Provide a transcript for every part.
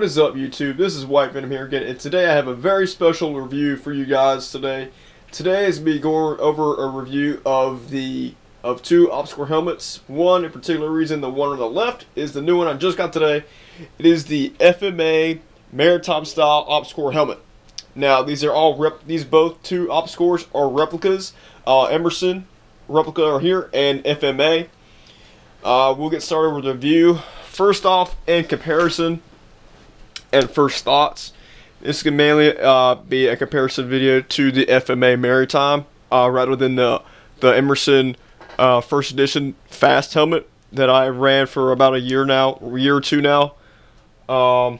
What is up, YouTube? This is White Venom here again, and today I have a very special review for you guys today. Today is me going over a review of two Ops-Core helmets. One in particular reason, the one on the left, is the new one I just got today. It is the FMA Maritime Style Ops-Core Helmet. Now, these both two Ops-Cores are replicas. Emerson replica are here, and FMA. We'll get started with the review. First off, in comparison and first thoughts, this can mainly be a comparison video to the FMA Maritime rather than the Emerson first edition fast helmet that I ran for about a year or two now. But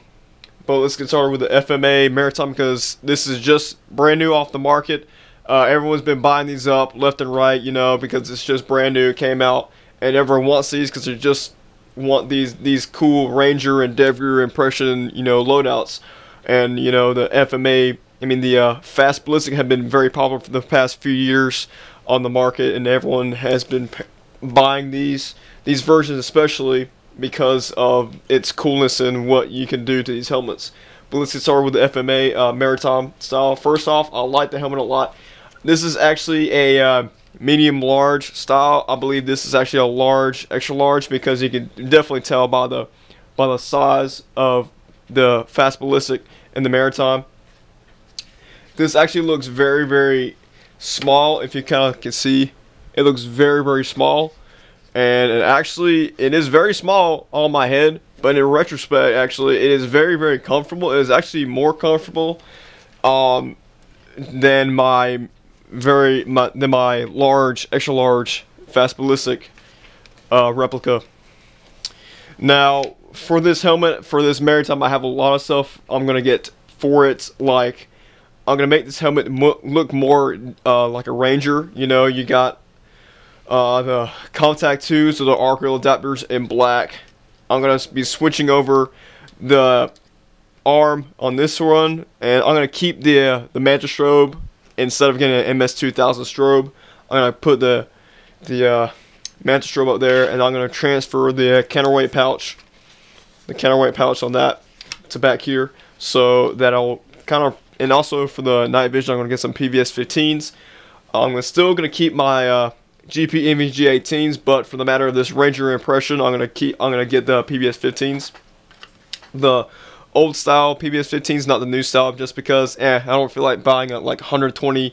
let's get started with the FMA Maritime because this is just brand new off the market. Everyone's been buying these up left and right, you know, because it's just brand new, came out, and everyone wants these because they just want these cool Ranger and Devgir impression, you know, loadouts. And you know, the FMA, I mean the fast ballistic have been very popular for the past few years on the market, and everyone has been buying these versions, especially because of its coolness and what you can do to these helmets. But let's get started with the FMA Maritime Style. First off, I like the helmet a lot. This is actually a medium large style. I believe this is actually a large, extra large, because you can definitely tell by the size of the fast ballistic and the Maritime. This actually looks very, very small. If you kind of can see, it looks very, very small, and it is very small on my head. But in retrospect, actually, it is very, very comfortable. It is actually more comfortable than my large, extra large fast ballistic replica. Now, for this helmet, for this Maritime, I have a lot of stuff I'm gonna get for it. Like, I'm gonna make this helmet look more like a Ranger. You know, you got the contact tubes, so the arc rail adapters in black. I'm gonna be switching over the arm on this one, and I'm gonna keep the Manta strobe instead of getting an MS-2000 strobe. I'm gonna put the Manta strobe up there, and I'm gonna transfer the counterweight pouch, on that to back here, so that'll kind of. And also for the night vision, I'm gonna get some PVS-15s. I'm still gonna keep my GP MVG-18s, but for the matter of this Ranger impression, I'm gonna get the PVS-15s, the old style PVS-15s, not the new style, just because I don't feel like buying a like $120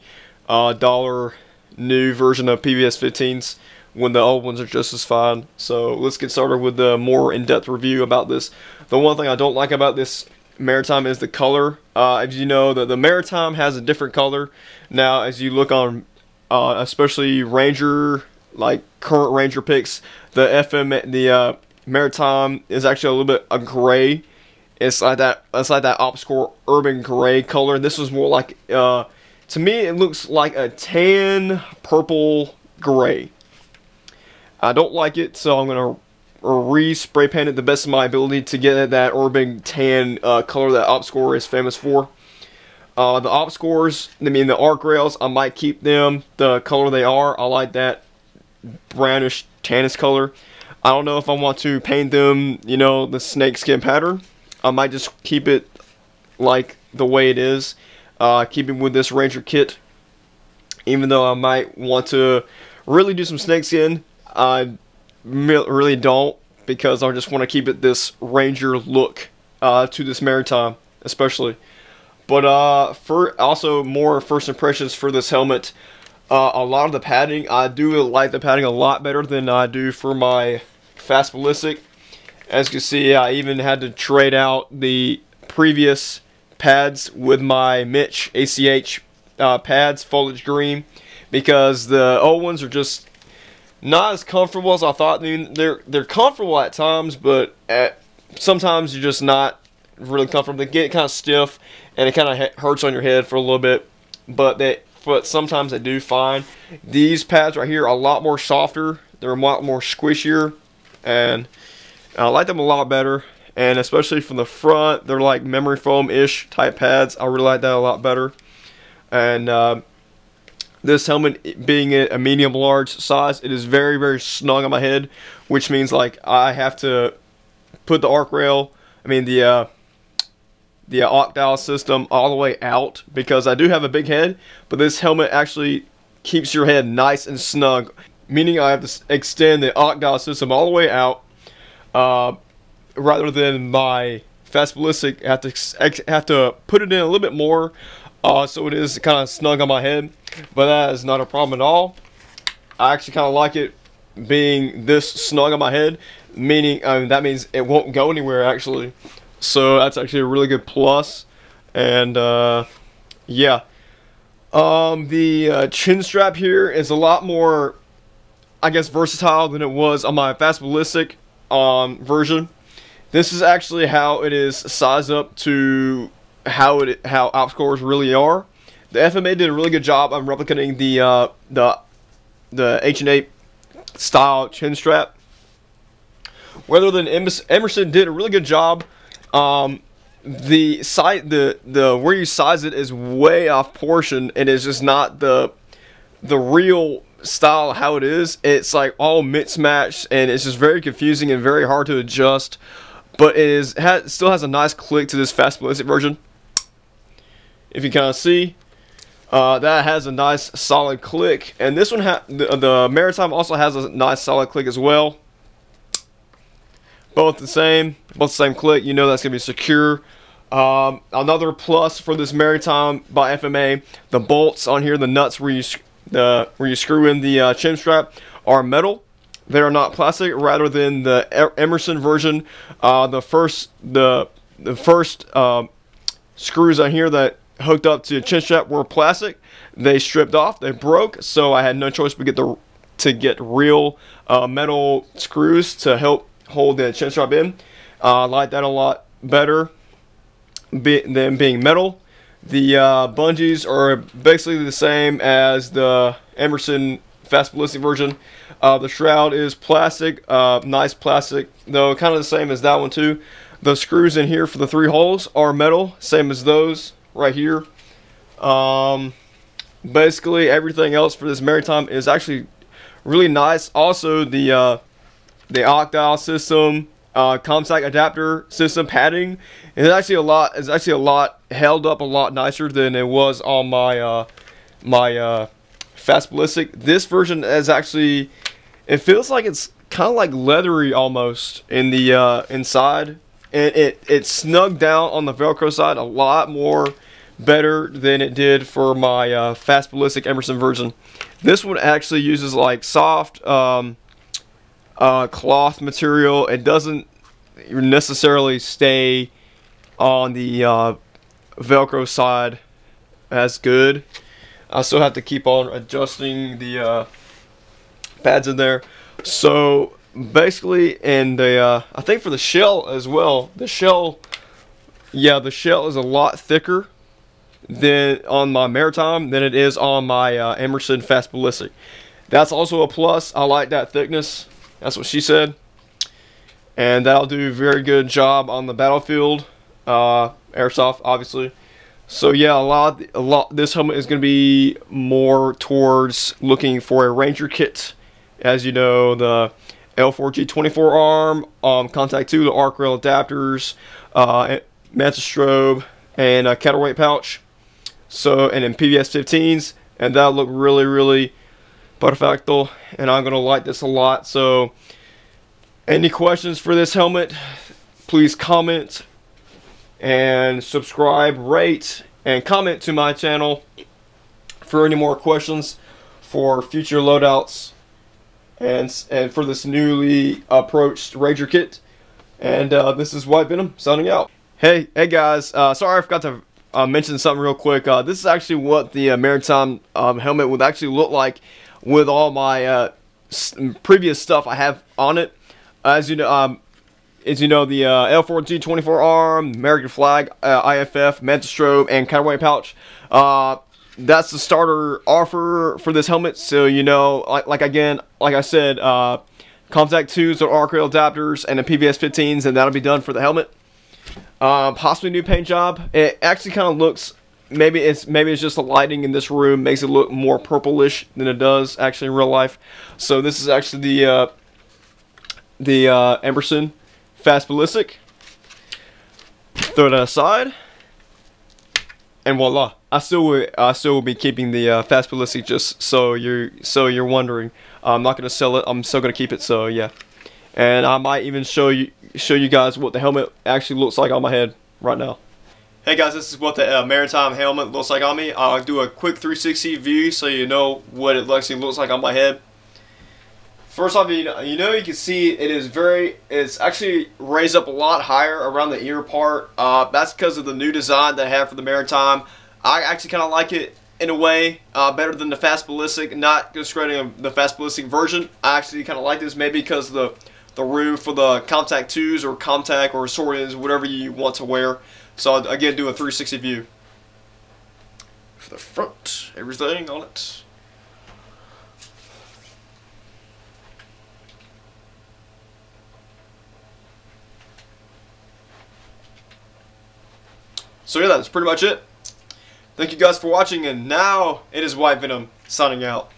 new version of PVS-15s when the old ones are just as fine. So let's get started with the more in-depth review about this. The one thing I don't like about this Maritime is the color. As you know, the Maritime has a different color. Now, as you look on especially Ranger, like current Ranger picks, the Maritime is actually a little bit a gray. It's like that Ops-Core urban gray color. This was more like, to me, it looks like a tan purple gray. I don't like it, so I'm gonna re-spray paint it the best of my ability to get that urban tan color that Ops-Core is famous for. The Ops-Cores, I mean the arc rails, I might keep them the color they are. I like that brownish tannish color. I don't know if I want to paint them, you know, the snakeskin pattern. I might just keep it like the way it is, keeping with this Ranger kit. Even though I might want to really do some snakeskin, I really don't, because I just want to keep it this Ranger look to this Maritime, especially. But for also more first impressions for this helmet, a lot of the padding, I do like the padding a lot better than I do for my fast ballistic. As you can see, I even had to trade out the previous pads with my Mitch ACH pads, foliage green, because the old ones are just not as comfortable as I thought. I mean, they're comfortable at times, but sometimes you're just not really comfortable. They get kind of stiff, and it kind of hurts on your head for a little bit. But sometimes they do fine. These pads right here are a lot more softer. They're a lot more squishier, and I like them a lot better. And especially from the front, they're like memory foam-ish type pads. I really like that a lot better. And this helmet being a medium large size, it is very, very snug on my head, which means like I have to put the arc rail, I mean the the octal system all the way out, because I do have a big head, but this helmet actually keeps your head nice and snug, meaning I have to extend the octal system all the way out, rather than my fast ballistic have to put it in a little bit more, so it is kind of snug on my head. But that is not a problem at all. I actually kind of like it being this snug on my head, meaning that means it won't go anywhere actually. So that's actually a really good plus. And yeah, the chin strap here is a lot more, I guess, versatile than it was on my fast ballistic version. This is actually how it is sized up to how Ops-Cores really are. The FMA did a really good job on replicating the H&8 style chin strap. Rather than Emerson did a really good job. The where you size it is way off portion, and it's just not the real style how it is. It's like all mixed match, and it's just very confusing and very hard to adjust. But it still has a nice click to this fast ballistic version. If you kind of see, that has a nice solid click, and this one the Maritime also has a nice solid click as well. Both the same click. You know that's gonna be secure. Another plus for this Maritime by FMA, the bolts on here, the nuts where you screw in the chin strap, are metal. They are not plastic, rather than the Emerson version. The first screws on here that hooked up to the chin strap were plastic. They stripped off, they broke, so I had no choice but to get real metal screws to help hold the chin strap in. I like that a lot better than being metal. The bungees are basically the same as the Emerson fast ballistic version. The shroud is plastic, nice plastic, though kind of the same as that one too. The screws in here for the 3 holes are metal, same as those right here. Basically everything else for this Maritime is actually really nice. Also the octal system, contact adapter system padding is actually a lot held up a lot nicer than it was on my fast ballistic. This version is actually, it feels like it's kind of like leathery almost in the inside, and it's snugged down on the Velcro side a lot more better than it did for my fast ballistic Emerson version. This one actually uses like soft cloth material. It doesn't necessarily stay on the Velcro side as good. I still have to keep on adjusting the pads in there. So basically, and I think for the shell as well, the shell is a lot thicker than on my Maritime than it is on my Emerson fast ballistic. That's also a plus. I like that thickness. That's what she said, and that'll do a very good job on the battlefield, airsoft obviously. So yeah, this helmet is going to be more towards looking for a Ranger kit. As you know, the L4G 24 arm, contact 2, the arc rail adapters, mantis strobe, and a counterweight pouch. So, and then PVS 15s, and that'll look really, really perfecto, and I'm gonna like this a lot. So, any questions for this helmet, please comment and subscribe, rate, and comment to my channel for any more questions for future loadouts and for this newly approached Ranger kit. And this is White Venom signing out. Hey guys, sorry I forgot to mention something real quick. This is actually what the Maritime helmet would actually look like with all my previous stuff I have on it. As you know, the L4G 24 arm, American flag, IFF, mantis strobe, and counterweight pouch. That's the starter offer for this helmet. So you know, like I said, contact 2s or arc rail adapters and the PVS 15s, and that'll be done for the helmet. Possibly new paint job. It actually kind of looks, maybe it's just the lighting in this room makes it look more purplish than it does actually in real life. So this is actually the Emerson fast ballistic. Throw that aside, And voila, I still will be keeping the fast ballistic, just so you're wondering. I'm not gonna sell it. I'm still gonna keep it. So yeah, and I might even show you guys what the helmet actually looks like on my head right now. Hey guys, this is what the maritime helmet looks like on me. I'll do a quick 360 view so you know what it actually looks like on my head. First off, you can see it's actually raised up a lot higher around the ear part. That's because of the new design that I have for the maritime. I actually kind of like it in a way better than the fast ballistic. Not discrediting the fast ballistic version. I actually kind of like this, maybe because of the room for the contact 2s or contact or sword-ins, whatever you want to wear. So I'll, again, do a 360 view for the front, everything on it. So yeah, that's pretty much it. Thank you guys for watching, and now it is White Venom signing out.